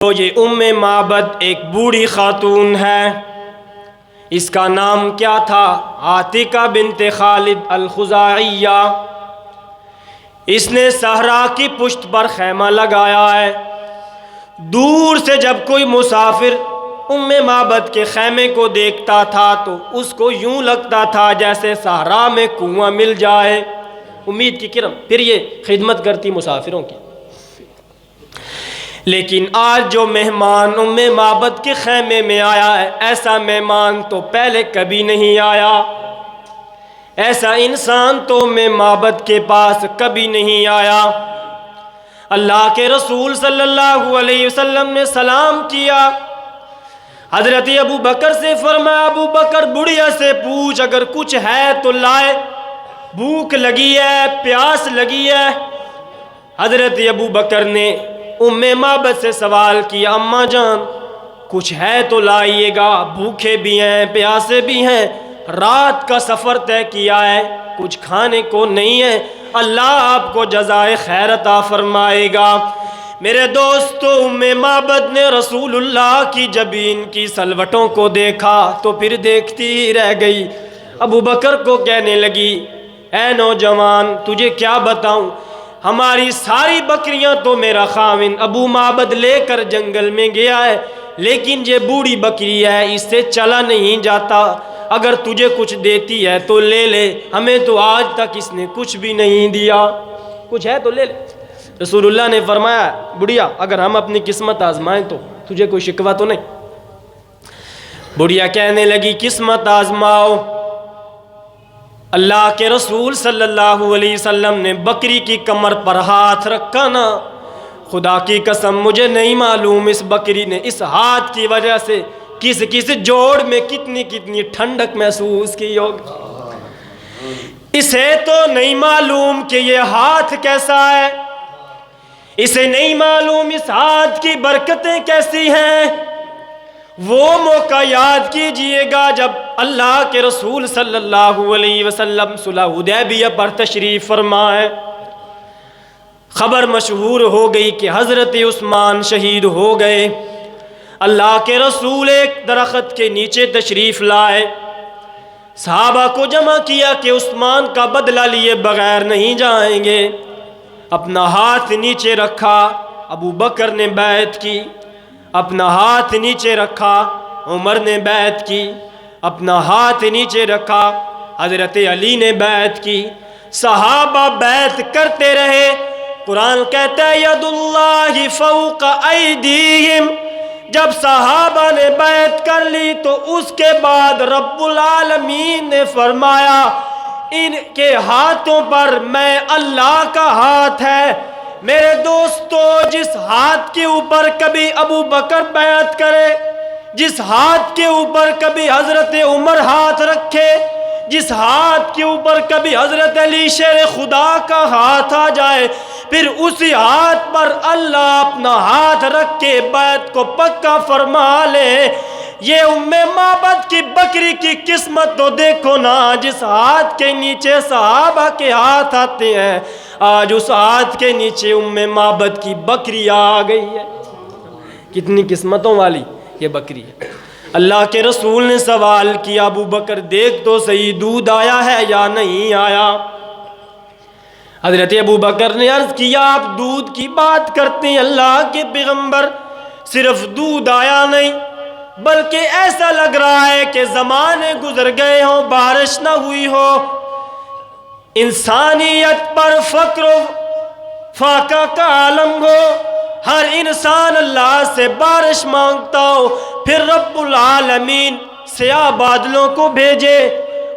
تو یہ معبد ایک بوڑھی خاتون ہے، اس کا نام کیا تھا؟ عاتقہ بنت خالد الخزاعیہ۔ اس نے صحرا کی پشت پر خیمہ لگایا ہے۔ دور سے جب کوئی مسافر معبد کے خیمے کو دیکھتا تھا تو اس کو یوں لگتا تھا جیسے صحرا میں کنواں مل جائے، امید کی کرن۔ پھر یہ خدمت کرتی مسافروں کی۔ لیکن آج جو مہمان معبد کے خیمے میں آیا ہے، ایسا مہمان تو پہلے کبھی نہیں آیا، ایسا انسان تو معبد کے پاس کبھی نہیں آیا۔ اللہ کے رسول صلی اللہ علیہ وسلم نے سلام کیا، حضرت ابو بکر سے فرمایا ابو بکر بڑھیا سے پوچھ اگر کچھ ہے تو لائے، بھوک لگی ہے، پیاس لگی ہے۔ حضرت ابو بکر نے معبد سے سوال کیا اماں جان کچھ ہے تو لائیے گا، بھوکے بھی ہیں پیاسے بھی ہیں، رات کا سفر طے کیا ہے، کچھ کھانے کو نہیں ہے، اللہ آپ کو جزائے خیر عطا فرمائے گا۔ میرے دوستو معبد نے رسول اللہ کی جبین کی سلوٹوں کو دیکھا تو پھر دیکھتی ہی رہ گئی۔ ابو بکر کو کہنے لگی اے نوجوان تجھے کیا بتاؤں، ہماری ساری بکریاں تو میرا خاوند ابو معبد لے کر جنگل میں گیا ہے، لیکن یہ بوڑھی بکری ہے، اس سے چلا نہیں جاتا، اگر تجھے کچھ دیتی ہے تو لے لے، ہمیں تو آج تک اس نے کچھ بھی نہیں دیا، کچھ ہے تو لے لے۔ رسول اللہ نے فرمایا بڑھیا اگر ہم اپنی قسمت آزمائیں تو تجھے کوئی شکوہ تو نہیں؟ بڑھیا کہنے لگی قسمت آزماؤ۔ اللہ کے رسول صلی اللہ علیہ وسلم نے بکری کی کمر پر ہاتھ رکھا نا، خدا کی قسم مجھے نہیں معلوم اس بکری نے اس ہاتھ کی وجہ سے کس کس جوڑ میں کتنی ٹھنڈک محسوس کی ہوگی۔ اسے تو نہیں معلوم کہ یہ ہاتھ کیسا ہے، اسے نہیں معلوم اس ہاتھ کی برکتیں کیسی ہیں۔ وہ موقع یاد کیجئے گا جب اللہ کے رسول صلی اللہ علیہ وسلم صلح حدیبیہ پر تشریف فرمائے، خبر مشہور ہو گئی کہ حضرت عثمان شہید ہو گئے۔ اللہ کے رسول ایک درخت کے نیچے تشریف لائے، صحابہ کو جمع کیا کہ عثمان کا بدلہ لیے بغیر نہیں جائیں گے۔ اپنا ہاتھ نیچے رکھا، ابو بکر نے بیعت کی، اپنا ہاتھ نیچے رکھا، عمر نے بیعت کی، اپنا ہاتھ نیچے رکھا، حضرت علی نے بیعت کی، صحابہ بیعت کرتے رہے۔ قرآن کہتا ہے ید اللہ فوق ایدیہم، جب صحابہ نے بیعت کر لی تو اس کے بعد رب العالمین نے فرمایا ان کے ہاتھوں پر میں اللہ کا ہاتھ ہے۔ میرے دوستو جس ہاتھ کے اوپر کبھی ابو بکر بیعت کرے، جس ہاتھ کے اوپر کبھی حضرت عمر ہاتھ رکھے، جس ہاتھ کے اوپر کبھی حضرت علی شیر خدا کا ہاتھ آ جائے، پھر اسی ہاتھ پر اللہ اپنا ہاتھ رکھ کے بیعت کو پکا فرما لے۔ یہ معبد کی بکری کی قسمت تو دیکھو نا، جس ہاتھ کے نیچے صحابہ کے ہاتھ آتے ہیں، آج اس ہاتھ کے نیچے معبد کی بکری آ گئی ہے۔ کتنی قسمتوں والی یہ بکری ہے۔ اللہ کے رسول نے سوال کیا ابو بکر دیکھ تو صحیح دودھ آیا ہے یا نہیں آیا؟ حضرت ابو بکر نے عرض کیا آپ دودھ کی بات کرتے ہیں اللہ کے پیغمبر، صرف دودھ آیا نہیں بلکہ ایسا لگ رہا ہے کہ زمانے گزر گئے ہوں، بارش نہ ہوئی ہو، انسانیت پر فقر و فاقہ کا عالم ہو، ہر انسان اللہ سے بارش مانگتا ہو، پھر رب العالمین سیاہ بادلوں کو بھیجے،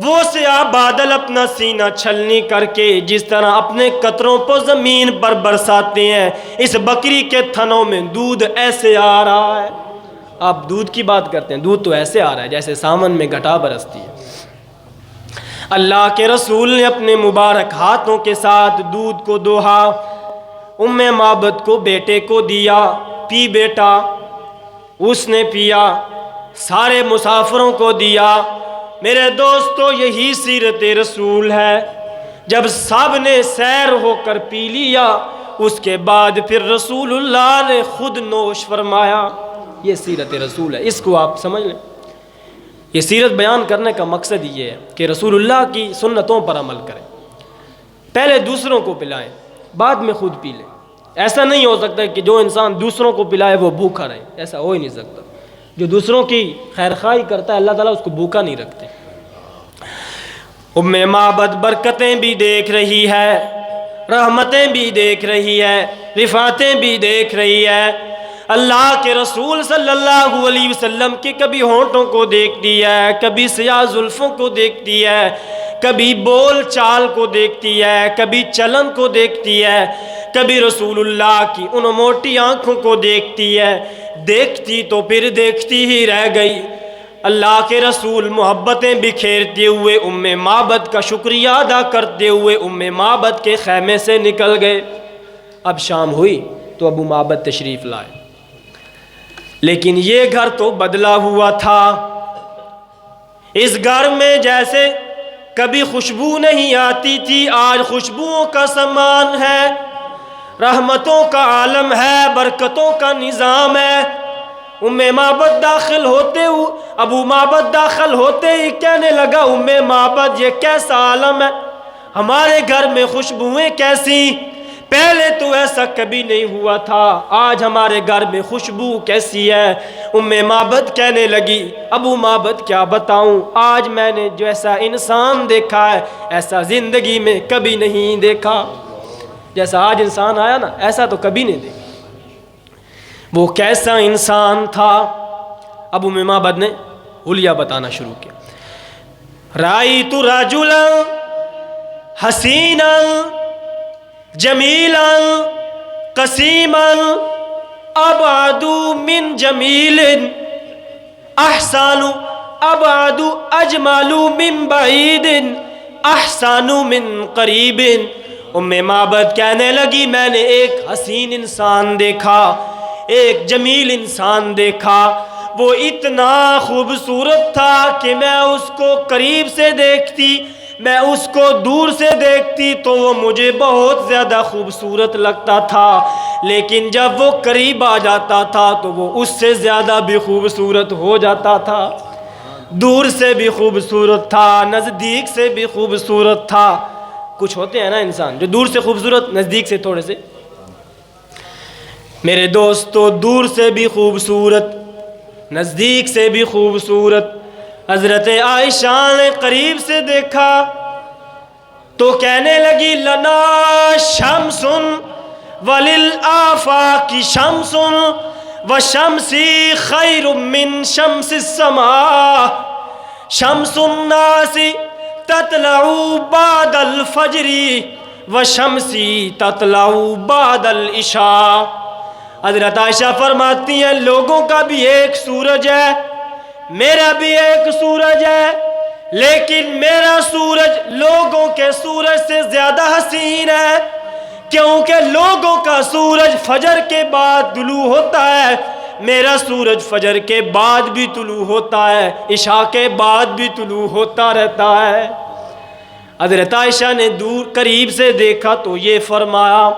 وہ سیاہ بادل اپنا سینہ چھلنی کر کے جس طرح اپنے قطروں کو زمین پر برساتے ہیں، اس بکری کے تھنوں میں دودھ ایسے آ رہا ہے۔ آپ دودھ کی بات کرتے ہیں، دودھ تو ایسے آ رہا ہے جیسے سامن میں گھٹا برستی ہے۔ اللہ کے رسول نے اپنے مبارک ہاتھوں کے ساتھ دودھ کو دوہا، معبد کو بیٹے کو دیا، پی بیٹا، اس نے پیا، سارے مسافروں کو دیا۔ میرے دوستو یہی سیرت رسول ہے، جب سب نے سیر ہو کر پی لیا اس کے بعد پھر رسول اللہ نے خود نوش فرمایا۔ یہ سیرت رسول ہے، اس کو آپ سمجھ لیں۔ یہ سیرت بیان کرنے کا مقصد یہ ہے کہ رسول اللہ کی سنتوں پر عمل کریں، پہلے دوسروں کو پلائیں، بعد میں خود پی لیں۔ ایسا نہیں ہو سکتا کہ جو انسان دوسروں کو پلائے وہ بھوکا رہے، ایسا ہو ہی نہیں سکتا۔ جو دوسروں کی خیر خواہی کرتا ہے اللہ تعالیٰ اس کو بھوکا نہیں رکھتے۔ ام معبد برکتیں بھی دیکھ رہی ہے، رحمتیں بھی دیکھ رہی ہے، رفعتیں بھی دیکھ رہی ہے۔ اللہ کے رسول صلی اللہ علیہ وسلم کے کبھی ہونٹوں کو دیکھتی ہے، کبھی سیاہ زلفوں کو دیکھتی ہے، کبھی بول چال کو دیکھتی ہے، کبھی چلن کو دیکھتی ہے، کبھی رسول اللہ کی ان موٹی آنکھوں کو دیکھتی ہے۔ دیکھتی تو پھر دیکھتی ہی رہ گئی۔ اللہ کے رسول محبتیں بکھیرتے ہوئے ام معبد کا شکریہ ادا کرتے ہوئے ام معبد کے خیمے سے نکل گئے۔ اب شام ہوئی تو ابو معبد تشریف لائے، لیکن یہ گھر تو بدلا ہوا تھا۔ اس گھر میں جیسے کبھی خوشبو نہیں آتی تھی، آج خوشبوؤں کا سامان ہے، رحمتوں کا عالم ہے، برکتوں کا نظام ہے۔ ام معبد داخل ہوتے ہوئے ابو معبد داخل ہوتے ہی کہنے لگا، ام معبد یہ کیسا عالم ہے، ہمارے گھر میں خوشبوئیں کیسی، پہلے تو ایسا کبھی نہیں ہوا تھا، آج ہمارے گھر میں خوشبو کیسی ہے۔ ام معبد کہنے لگی، ابو معبد کیا بتاؤں، آج میں نے جو ایسا انسان دیکھا ہے ایسا زندگی میں کبھی نہیں دیکھا۔ جیسا آج انسان آیا نا ایسا تو کبھی نہیں دیکھا۔ وہ کیسا انسان تھا؟ اب ام معبد نے حلیہ بتانا شروع کیا۔ رأیت رجلا حسینا جمیلا قسیما ابعد من جمیل احسن ابعد اجمل من بعید احسن من قریب۔ ام معبد کہنے لگی، میں نے ایک حسین انسان دیکھا، ایک جمیل انسان دیکھا، وہ اتنا خوبصورت تھا کہ میں اس کو قریب سے دیکھتی، میں اس کو دور سے دیکھتی تو وہ مجھے بہت زیادہ خوبصورت لگتا تھا، لیکن جب وہ قریب آ جاتا تھا تو وہ اس سے زیادہ بھی خوبصورت ہو جاتا تھا۔ دور سے بھی خوبصورت تھا، نزدیک سے بھی خوبصورت تھا۔ کچھ ہوتے ہیں نا انسان جو دور سے خوبصورت، نزدیک سے تھوڑے سے۔ میرے دوستو، دور سے بھی خوبصورت، نزدیک سے بھی خوبصورت۔ حضرت عائشہ نے قریب سے دیکھا تو کہنے لگی، لنا شمس وللآفاق شمس وشمسی خیر من شمس السماء، شمس الناس تطلع بعد الفجر وشمسی تطلع بعد العشاء۔ حضرت عائشہ فرماتی ہیں، لوگوں کا بھی ایک سورج ہے، میرا بھی ایک سورج ہے، لیکن میرا سورج لوگوں کے سورج سے زیادہ حسین ہے، کیونکہ لوگوں کا سورج فجر کے بعد طلوع ہوتا ہے، میرا سورج فجر کے بعد بھی طلوع ہوتا ہے، عشاء کے بعد بھی طلوع ہوتا رہتا ہے۔ حضرت عائشہ نے دور قریب سے دیکھا تو یہ فرمایا۔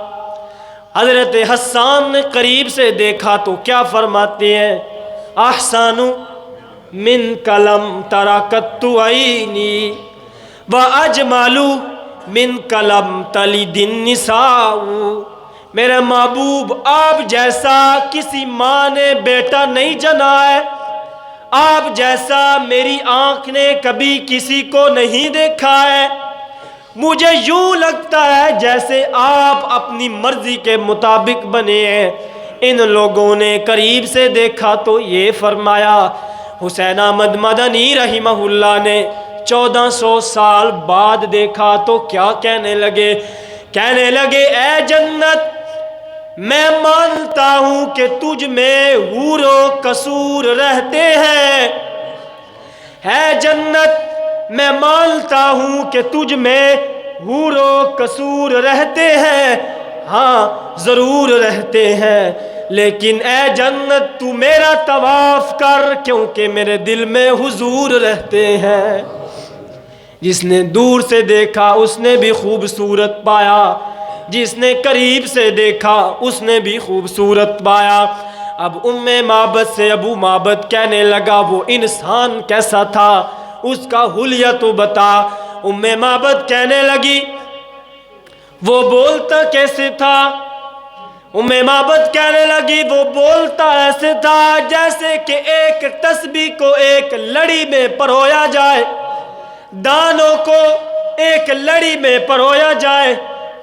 حضرت حسان نے قریب سے دیکھا تو کیا فرماتے ہیں، احسن من کلم ترکت عینی واجمل من کلم تلد النساء۔ میرے محبوب، آپ جیسا کسی ماں نے بیٹا نہیں جنا ہے، آپ جیسا میری آنکھ نے کبھی کسی کو نہیں دیکھا ہے۔ مجھے یوں لگتا ہے جیسے آپ اپنی مرضی کے مطابق بنے ہیں۔ ان لوگوں نے قریب سے دیکھا تو یہ فرمایا۔ حسین احمد مدنی رحمہ اللہ نے 1400 سال بعد دیکھا تو کیا کہنے لگے؟ کہنے لگے، اے جنت، میں مانتا ہوں کہ تجھ میں حور و قصور رہتے ہیں۔ اے جنت، میں مانتا ہوں کہ تجھ میں حور و قصور رہتے ہیں، ہاں ضرور رہتے ہیں، لیکن اے جنت تو میرا طواف کر، کیونکہ میرے دل میں حضور رہتے ہیں۔ جس نے دور سے دیکھا اس نے بھی خوبصورت پایا، جس نے قریب سے دیکھا اس نے بھی خوبصورت پایا۔ اب معبد سے ابو معبد کہنے لگا وہ انسان کیسا تھا، اس کا حلیہ تو بتا۔ معبد کہنے لگی وہ بولتا کیسے تھا؟ معبد کہنے لگی وہ بولتا ایسے تھا جیسے کہ ایک تسبیح کو ایک لڑی میں پرویا جائے، دانوں کو ایک لڑی میں پرویا جائے،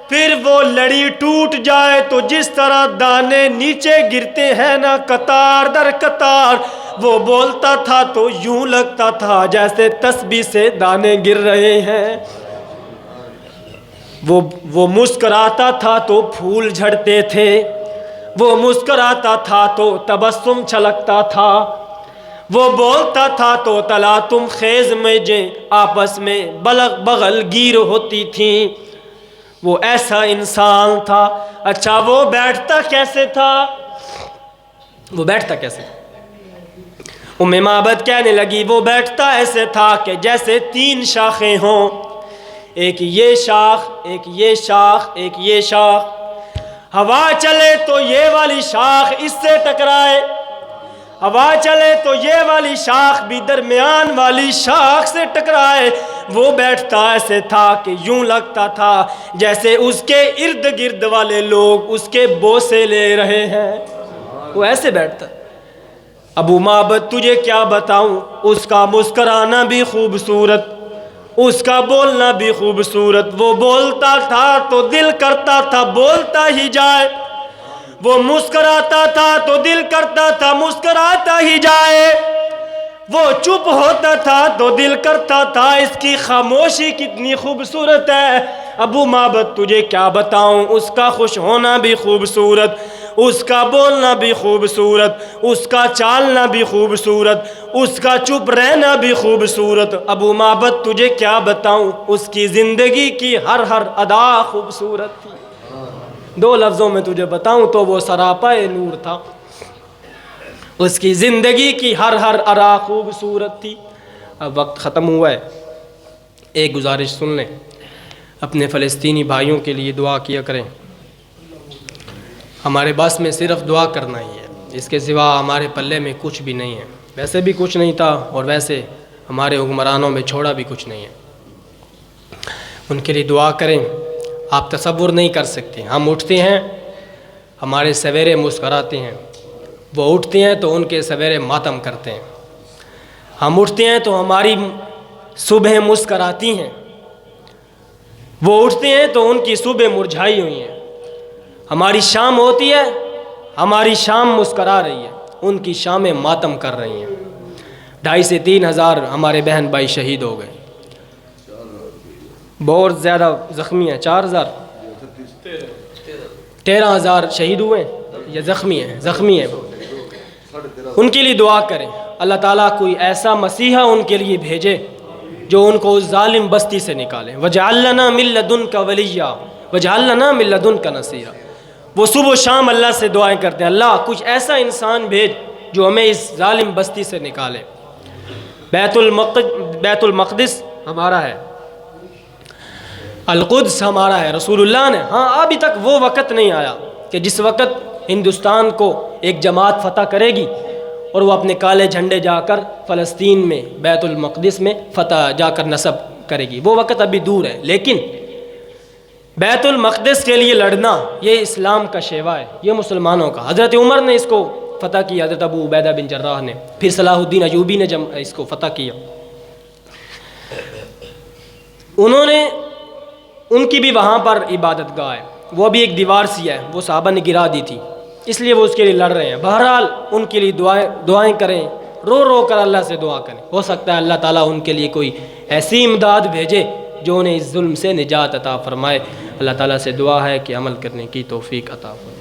پھر وہ لڑی ٹوٹ جائے تو جس طرح دانے نیچے گرتے ہیں نا قطار در قطار، وہ بولتا تھا تو یوں لگتا تھا جیسے تسبیح سے دانے گر رہے ہیں۔ وہ مسکراتا تھا تو پھول جھڑتے تھے، وہ مسکراتا تھا تو تبسم چھلکتا تھا، وہ بولتا تھا تو تلاتم خیز میجیں آپس میں بغل گیر ہوتی تھیں۔ وہ ایسا انسان تھا۔ اچھا وہ بیٹھتا کیسے تھا؟ وہ بیٹھتا کیسے؟ معبد کہنے لگی وہ بیٹھتا ایسے تھا کہ جیسے 3 شاخیں ہوں، ایک یہ شاخ، ایک یہ شاخ، ایک یہ شاخ، ہوا چلے تو یہ والی شاخ اس سے ٹکرائے، ہوا چلے تو یہ والی شاخ بھی درمیان والی شاخ سے ٹکرائے۔ وہ بیٹھتا ایسے تھا کہ یوں لگتا تھا جیسے اس کے ارد گرد والے لوگ اس کے بوسے لے رہے ہیں۔ وہ ایسے بیٹھتا۔ ابو معبد تجھے کیا بتاؤں، اس کا مسکرانا بھی خوبصورت، اس کا بولنا بھی خوبصورت۔ وہ بولتا تھا تو دل کرتا تھا بولتا ہی جائے، وہ مسکراتا تھا تو دل کرتا تھا مسکراتا ہی جائے، وہ چپ ہوتا تھا تو دل کرتا تھا اس کی خاموشی کتنی خوبصورت ہے۔ ابو معبد تجھے کیا بتاؤں، اس کا خوش ہونا بھی خوبصورت، اس کا بولنا بھی خوبصورت، اس کا چالنا بھی خوبصورت، اس کا چپ رہنا بھی خوبصورت۔ ابو معبد تجھے کیا بتاؤں، اس کی زندگی کی ہر ادا خوبصورت تھی۔ 2 لفظوں میں تجھے بتاؤں تو وہ سراپائے نور تھا، اس کی زندگی کی ہر ادا خوبصورت تھی۔ اب وقت ختم ہوا ہے، ایک گزارش سن لیں، اپنے فلسطینی بھائیوں کے لیے دعا کیا کریں۔ ہمارے بس میں صرف دعا کرنا ہی ہے، اس کے سوا ہمارے پلے میں کچھ بھی نہیں ہے۔ ویسے بھی کچھ نہیں تھا اور ویسے ہمارے حکمرانوں میں چھوڑا بھی کچھ نہیں ہے۔ ان کے لیے دعا کریں۔ آپ تصور نہیں کر سکتے، ہم اٹھتے ہیں ہمارے سویرے مسکراتے ہیں، وہ اٹھتے ہیں تو ان کے سویرے ماتم کرتے ہیں۔ ہم اٹھتے ہیں تو ہماری صبح مسکراتی ہیں، وہ اٹھتے ہیں تو ان کی صبح مرجھائی ہوئی ہیں۔ ہماری شام ہوتی ہے، ہماری شام مسکرا رہی ہے، ان کی شامیں ماتم کر رہی ہیں۔ 2,500 سے 3,000 ہمارے بہن بھائی شہید ہو گئے، بہت زیادہ زخمی ہیں۔ 4,000 13,000 شہید ہوئے یا زخمی ہیں۔ ان کے لیے دعا کریں، اللہ تعالیٰ کوئی ایسا مسیحا ان کے لیے بھیجے جو ان کو اس ظالم بستی سے نکالے۔ وَجْعَلْ لَنَا مِن لَّدُنْكَ وَلِيًّا وَاجْعَلْ لَنَا مِن لَّدُنْكَ نَصِيرًا۔ وہ صبح و شام اللہ سے دعائیں کرتے ہیں، اللہ کچھ ایسا انسان بھیج جو ہمیں اس ظالم بستی سے نکالے۔ بیت المقدس ہمارا ہے، القدس ہمارا ہے، رسول اللہ نے۔ ہاں ابھی تک وہ وقت نہیں آیا کہ جس وقت ہندوستان کو ایک جماعت فتح کرے گی اور وہ اپنے کالے جھنڈے جا کر فلسطین میں بیت المقدس میں فتح جا کر نصب کرے گی، وہ وقت ابھی دور ہے۔ لیکن بیت المقدس کے لیے لڑنا یہ اسلام کا شیوا ہے، یہ مسلمانوں کا۔ حضرت عمر نے اس کو فتح کیا، حضرت ابو عبیدہ بن جراح نے، پھر صلاح الدین ایوبی نے اس کو فتح کیا۔ ان کی بھی وہاں پر عبادت گاہ ہے، وہ بھی ایک دیوار سی ہے، وہ صحابہ نے گرا دی تھی، اس لیے وہ اس کے لیے لڑ رہے ہیں۔ بہرحال ان کے لیے دعائیں کریں، رو کر اللہ سے دعا کریں، ہو سکتا ہے اللہ تعالیٰ ان کے لیے کوئی ایسی امداد بھیجے جو انہیں اس ظلم سے نجات عطا فرمائے۔ اللہ تعالیٰ سے دعا ہے کہ عمل کرنے کی توفیق عطا فرمائے۔